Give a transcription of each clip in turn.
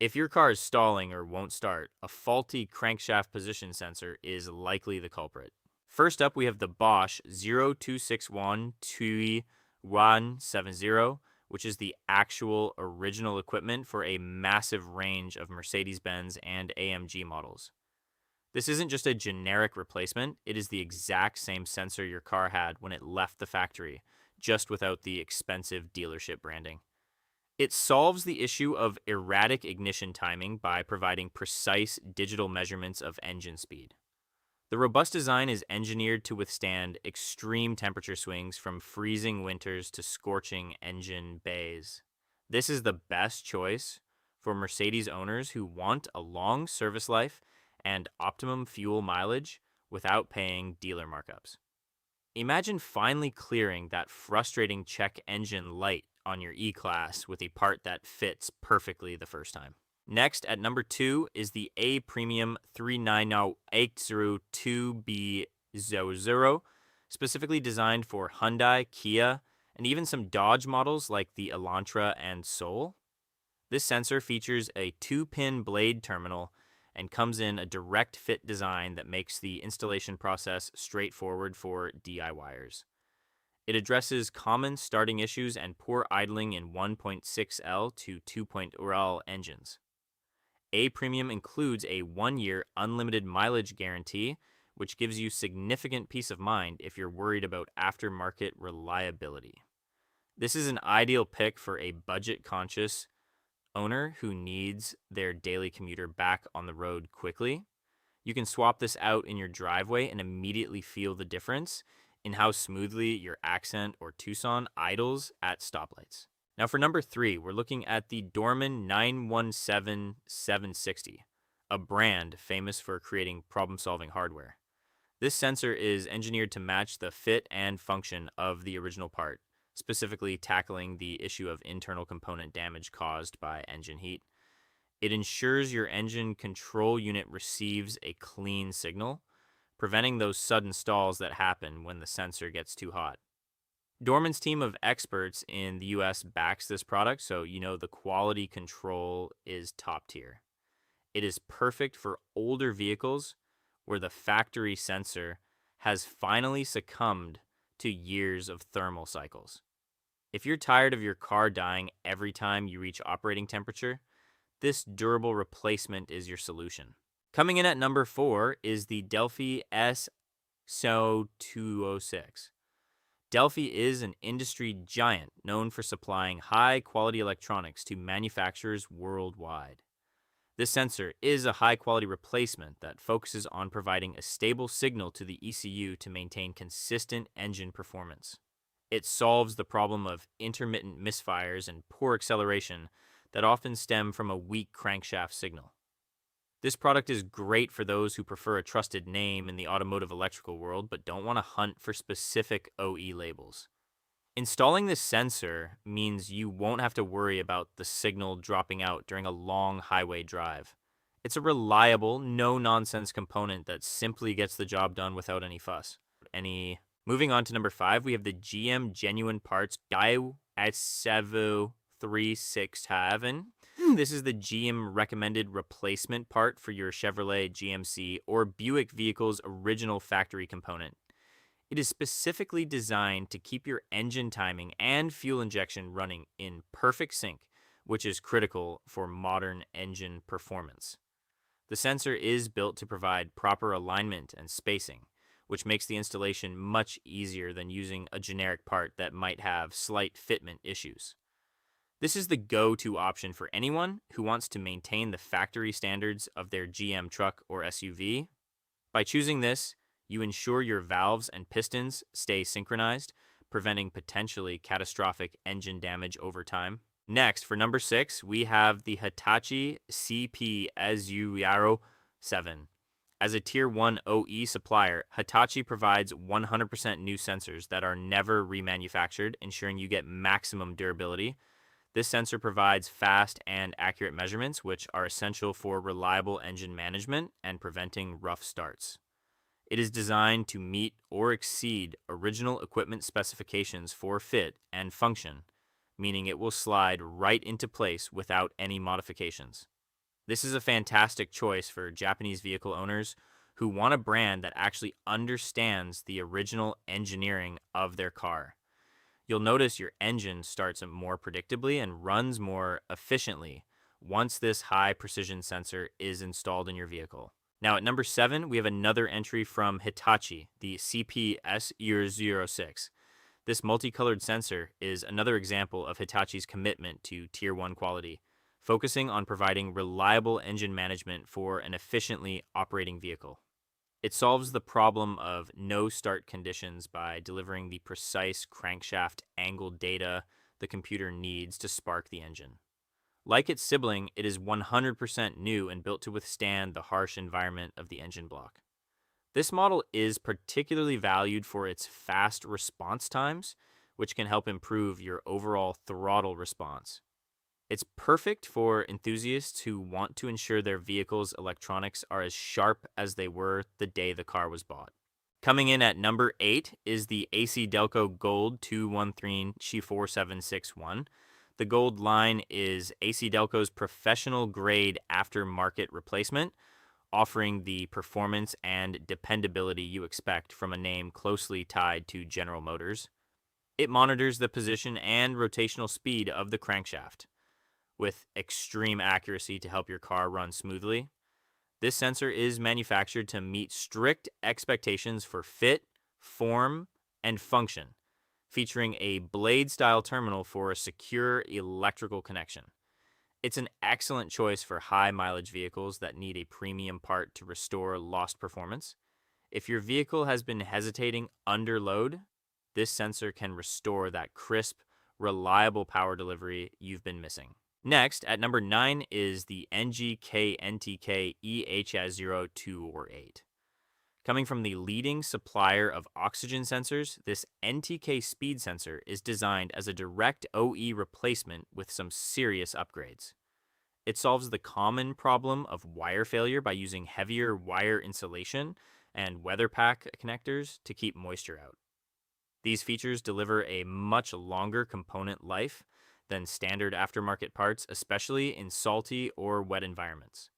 If your car is stalling or won't start, a faulty crankshaft position sensor is likely the culprit. First up, we have the Bosch 02612170, which is the actual original equipment for a massive range of Mercedes-Benz and AMG models. This isn't just a generic replacement, it is the exact same sensor your car had when it left the factory, just without the expensive dealership branding. It solves the issue of erratic ignition timing by providing precise digital measurements of engine speed. The robust design is engineered to withstand extreme temperature swings from freezing winters to scorching engine bays. This is the best choice for Mercedes owners who want a long service life and optimum fuel mileage without paying dealer markups. Imagine finally clearing that frustrating check engine light on your E-Class with a part that fits perfectly the first time. Next, at number 2 is the A Premium 39082B00, specifically designed for Hyundai, Kia, and even some Dodge models like the Elantra and Soul. This sensor features a 2-pin blade terminal and comes in a direct fit design that makes the installation process straightforward for DIYers. It addresses common starting issues and poor idling in 1.6L to 2.0L engines. A Premium includes a 1-year unlimited mileage guarantee, which gives you significant peace of mind if you're worried about aftermarket reliability. This is an ideal pick for a budget-conscious owner who needs their daily commuter back on the road quickly. You can swap this out in your driveway and immediately feel the difference in how smoothly your Accent or Tucson idles at stoplights. Now for number 3, we're looking at the Dorman 917760, a brand famous for creating problem-solving hardware. This sensor is engineered to match the fit and function of the original part, specifically tackling the issue of internal component damage caused by engine heat. It ensures your engine control unit receives a clean signal, preventing those sudden stalls that happen when the sensor gets too hot. Dorman's team of experts in the US backs this product, so you know the quality control is top tier. It is perfect for older vehicles where the factory sensor has finally succumbed to years of thermal cycles. If you're tired of your car dying every time you reach operating temperature, this durable replacement is your solution. Coming in at number 4 is the Delphi SO206. Delphi is an industry giant known for supplying high-quality electronics to manufacturers worldwide. This sensor is a high-quality replacement that focuses on providing a stable signal to the ECU to maintain consistent engine performance. It solves the problem of intermittent misfires and poor acceleration that often stem from a weak crankshaft signal. This product is great for those who prefer a trusted name in the automotive electrical world but don't want to hunt for specific OE labels. Installing this sensor means you won't have to worry about the signal dropping out during a long highway drive. It's a reliable, no-nonsense component that simply gets the job done without any fuss. Moving on to number 5, we have the GM Genuine Parts Gaio S737. This is the GM recommended replacement part for your Chevrolet, GMC, or Buick vehicle's original factory component. It is specifically designed to keep your engine timing and fuel injection running in perfect sync, which is critical for modern engine performance. The sensor is built to provide proper alignment and spacing, which makes the installation much easier than using a generic part that might have slight fitment issues. This is the go-to option for anyone who wants to maintain the factory standards of their GM truck or SUV. By choosing this, you ensure your valves and pistons stay synchronized, preventing potentially catastrophic engine damage over time. Next, for number 6, we have the Hitachi CP-SU 7. As a Tier 1 OE supplier, Hitachi provides 100% new sensors that are never remanufactured, ensuring you get maximum durability. This sensor provides fast and accurate measurements, which are essential for reliable engine management and preventing rough starts. It is designed to meet or exceed original equipment specifications for fit and function, meaning it will slide right into place without any modifications. This is a fantastic choice for Japanese vehicle owners who want a brand that actually understands the original engineering of their car. You'll notice your engine starts more predictably and runs more efficiently once this high precision sensor is installed in your vehicle. Now, at number 7, we have another entry from Hitachi, the CPS006. This multicolored sensor is another example of Hitachi's commitment to Tier 1 quality, focusing on providing reliable engine management for an efficiently operating vehicle. It solves the problem of no start conditions by delivering the precise crankshaft angle data the computer needs to spark the engine. Like its sibling, it is 100% new and built to withstand the harsh environment of the engine block. This model is particularly valued for its fast response times, which can help improve your overall throttle response. It's perfect for enthusiasts who want to ensure their vehicle's electronics are as sharp as they were the day the car was bought. Coming in at number 8 is the AC Delco Gold 213 4761. The Gold line is AC Delco's professional grade aftermarket replacement, offering the performance and dependability you expect from a name closely tied to General Motors. It monitors the position and rotational speed of the crankshaft with extreme accuracy to help your car run smoothly. This sensor is manufactured to meet strict expectations for fit, form, and function, featuring a blade-style terminal for a secure electrical connection. It's an excellent choice for high-mileage vehicles that need a premium part to restore lost performance. If your vehicle has been hesitating under load, this sensor can restore that crisp, reliable power delivery you've been missing. Next, at number 9 is the NGK NTK EHS02 or 8. Coming from the leading supplier of oxygen sensors, this NTK speed sensor is designed as a direct OE replacement with some serious upgrades. It solves the common problem of wire failure by using heavier wire insulation and weather pack connectors to keep moisture out. These features deliver a much longer component life than standard aftermarket parts, especially in salty or wet environments.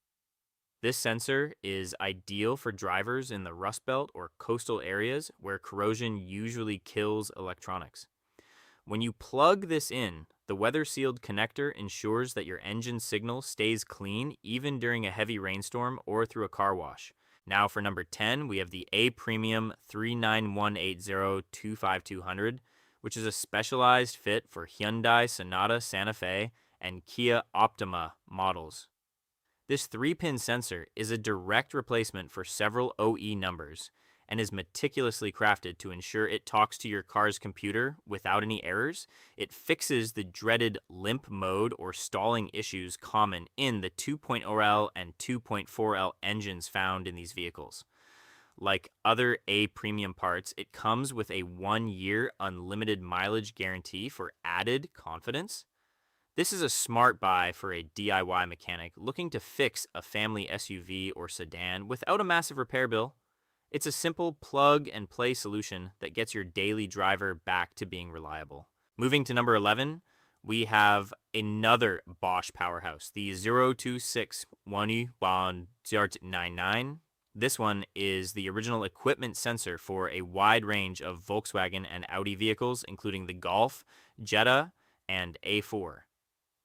This sensor is ideal for drivers in the Rust Belt or coastal areas where corrosion usually kills electronics. When you plug this in, the weather-sealed connector ensures that your engine signal stays clean even during a heavy rainstorm or through a car wash. Now for number 10, we have the A Premium 39180-25200, which is a specialized fit for Hyundai Sonata Santa Fe and Kia Optima models. This 3-pin sensor is a direct replacement for several OE numbers and is meticulously crafted to ensure it talks to your car's computer without any errors. It fixes the dreaded limp mode or stalling issues common in the 2.0L and 2.4L engines found in these vehicles. Like other A premium parts, it comes with a 1-year unlimited mileage guarantee for added confidence. This is a smart buy for a DIY mechanic looking to fix a family SUV or sedan without a massive repair bill. It's a simple plug-and-play solution that gets your daily driver back to being reliable. Moving to number 11, we have another Bosch powerhouse, the 0261199. This one is the original equipment sensor for a wide range of Volkswagen and Audi vehicles, including the Golf, Jetta, and A4.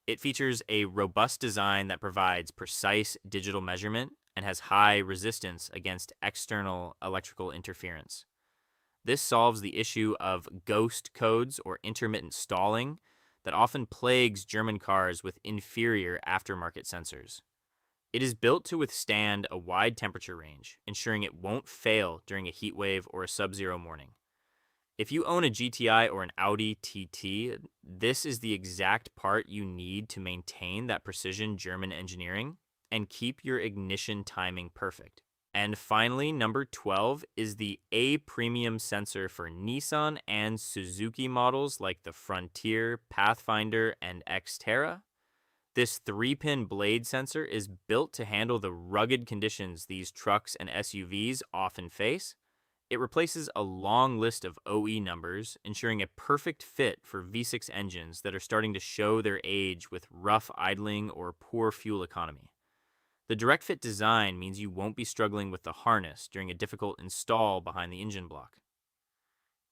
It features a robust design that provides precise digital measurement and has high resistance against external electrical interference. This solves the issue of ghost codes or intermittent stalling that often plagues German cars with inferior aftermarket sensors. It is built to withstand a wide temperature range, ensuring it won't fail during a heat wave or a sub-zero morning. If you own a GTI or an Audi TT, this is the exact part you need to maintain that precision German engineering and keep your ignition timing perfect. And finally, number 12 is the A premium sensor for Nissan and Suzuki models like the Frontier, Pathfinder, and Xterra. This 3-pin blade sensor is built to handle the rugged conditions these trucks and SUVs often face. It replaces a long list of OE numbers, ensuring a perfect fit for V6 engines that are starting to show their age with rough idling or poor fuel economy. The direct fit design means you won't be struggling with the harness during a difficult install behind the engine block.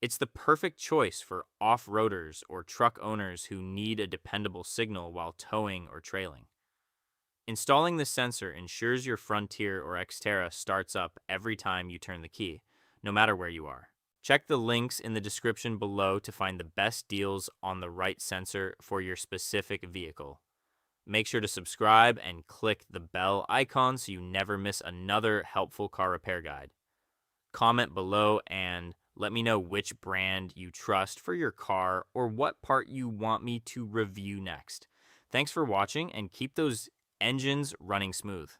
It's the perfect choice for off-roaders or truck owners who need a dependable signal while towing or trailing. Installing the sensor ensures your Frontier or Xterra starts up every time you turn the key, no matter where you are. Check the links in the description below to find the best deals on the right sensor for your specific vehicle. Make sure to subscribe and click the bell icon so you never miss another helpful car repair guide. Comment below and let me know which brand you trust for your car or what part you want me to review next. Thanks for watching and keep those engines running smooth.